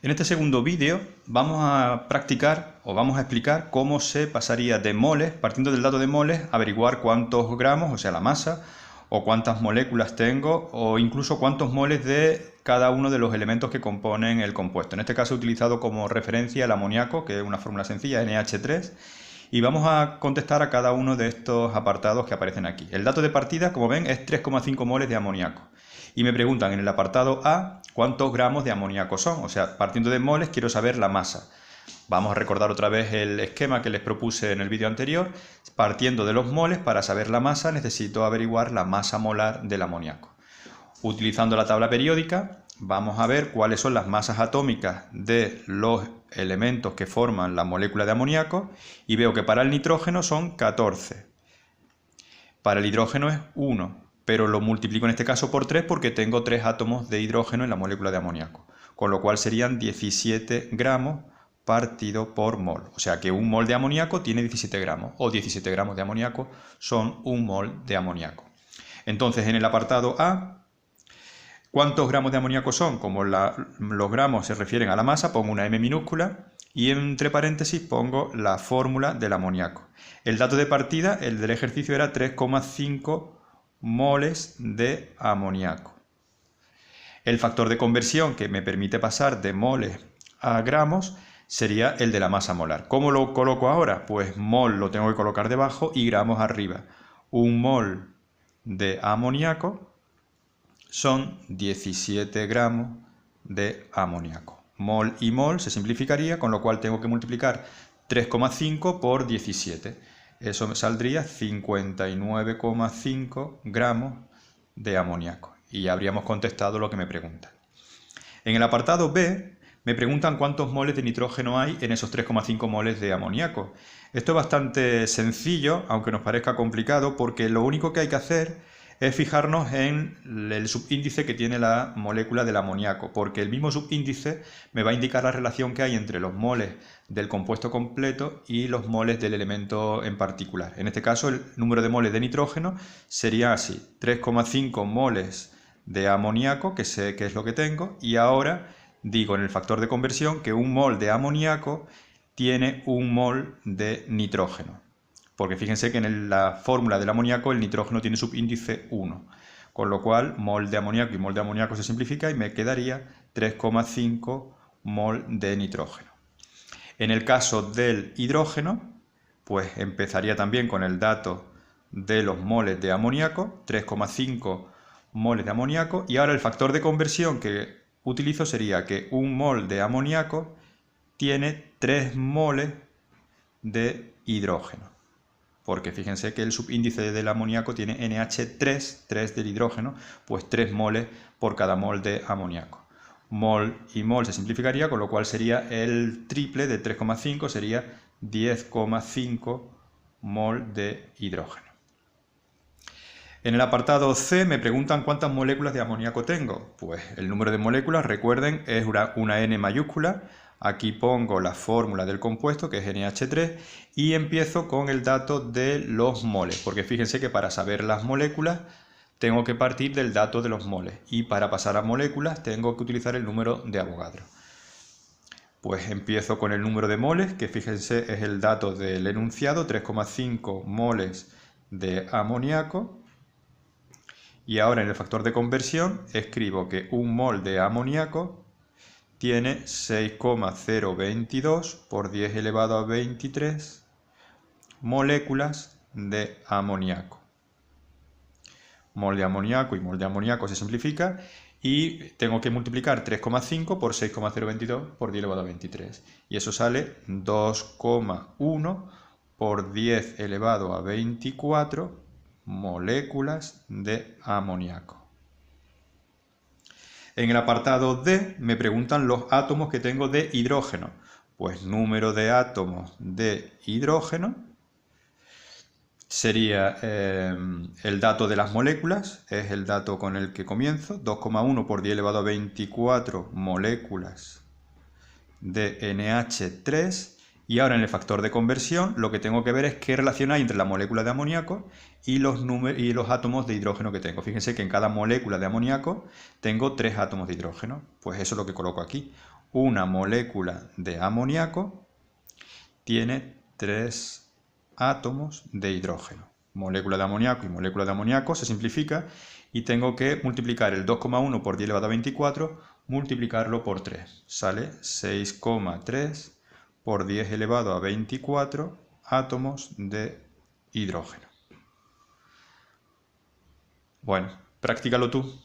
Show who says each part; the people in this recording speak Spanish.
Speaker 1: En este segundo vídeo vamos a practicar o vamos a explicar cómo se pasaría de moles, partiendo del dato de moles, averiguar cuántos gramos, o sea la masa, o cuántas moléculas tengo, o incluso cuántos moles de cada uno de los elementos que componen el compuesto. En este caso he utilizado como referencia el amoníaco, que es una fórmula sencilla, NH3, y vamos a contestar a cada uno de estos apartados que aparecen aquí. El dato de partida, como ven, es 3,5 moles de amoníaco. Y me preguntan en el apartado A cuántos gramos de amoníaco son. O sea, partiendo de moles quiero saber la masa. Vamos a recordar otra vez el esquema que les propuse en el vídeo anterior. Partiendo de los moles, para saber la masa necesito averiguar la masa molar del amoníaco. Utilizando la tabla periódica, vamos a ver cuáles son las masas atómicas de los elementos que forman la molécula de amoníaco y veo que para el nitrógeno son 14. Para el hidrógeno es 1. Pero lo multiplico en este caso por 3 porque tengo 3 átomos de hidrógeno en la molécula de amoníaco, con lo cual serían 17 gramos partido por mol. O sea que un mol de amoníaco tiene 17 gramos, o 17 gramos de amoníaco son un mol de amoníaco. Entonces en el apartado A, ¿cuántos gramos de amoníaco son? Como los gramos se refieren a la masa, pongo una M minúscula y entre paréntesis pongo la fórmula del amoníaco. El dato de partida, el del ejercicio, era 3,5 moles de amoníaco. El factor de conversión que me permite pasar de moles a gramos sería el de la masa molar. ¿Cómo lo coloco ahora? Pues mol lo tengo que colocar debajo y gramos arriba. Un mol de amoníaco son 17 gramos de amoníaco. Mol y mol se simplificaría, con lo cual tengo que multiplicar 3,5 por 17. Eso me saldría 59,5 gramos de amoníaco. Y ya habríamos contestado lo que me preguntan. En el apartado B me preguntan cuántos moles de nitrógeno hay en esos 3,5 moles de amoníaco. Esto es bastante sencillo, aunque nos parezca complicado, porque lo único que hay que hacer es fijarnos en el subíndice que tiene la molécula del amoníaco, porque el mismo subíndice me va a indicar la relación que hay entre los moles del compuesto completo y los moles del elemento en particular. En este caso, el número de moles de nitrógeno sería así: 3,5 moles de amoníaco, que sé que es lo que tengo, y ahora digo en el factor de conversión que un mol de amoníaco tiene un mol de nitrógeno. Porque fíjense que en la fórmula del amoníaco el nitrógeno tiene subíndice 1, con lo cual mol de amoníaco y mol de amoníaco se simplifica y me quedaría 3,5 mol de nitrógeno. En el caso del hidrógeno, pues empezaría también con el dato de los moles de amoníaco, 3,5 moles de amoníaco, y ahora el factor de conversión que utilizo sería que un mol de amoníaco tiene 3 moles de hidrógeno. Porque fíjense que el subíndice del amoníaco tiene NH3, 3 del hidrógeno, pues 3 moles por cada mol de amoníaco. Mol y mol se simplificaría, con lo cual sería el triple de 3,5, sería 10,5 mol de hidrógeno. En el apartado C me preguntan cuántas moléculas de amoníaco tengo. Pues el número de moléculas, recuerden, es una N mayúscula. Aquí pongo la fórmula del compuesto, que es NH3, y empiezo con el dato de los moles, porque fíjense que para saber las moléculas tengo que partir del dato de los moles, y para pasar a moléculas tengo que utilizar el número de Avogadro. Pues empiezo con el número de moles, que fíjense es el dato del enunciado, 3,5 moles de amoníaco. Y ahora en el factor de conversión escribo que un mol de amoníaco tiene 6,022 por 10 elevado a 23 moléculas de amoníaco. Mol de amoníaco y mol de amoníaco se simplifica y tengo que multiplicar 3,5 por 6,022 por 10 elevado a 23. Y eso sale 2,1 por 10 elevado a 24 moléculas de amoníaco. En el apartado D me preguntan los átomos que tengo de hidrógeno. Pues número de átomos de hidrógeno sería el dato de las moléculas, es el dato con el que comienzo, 2,1 por 10 elevado a 24 moléculas de NH3, Y ahora en el factor de conversión lo que tengo que ver es qué relación hay entre la molécula de amoníaco y los átomos de hidrógeno que tengo. Fíjense que en cada molécula de amoníaco tengo 3 átomos de hidrógeno. Pues eso es lo que coloco aquí. Una molécula de amoníaco tiene 3 átomos de hidrógeno. Molécula de amoníaco y molécula de amoníaco se simplifica y tengo que multiplicar el 2,1 por 10 elevado a 24, multiplicarlo por 3. Sale 6,3 por 10 elevado a 24 átomos de hidrógeno. Bueno, practícalo tú.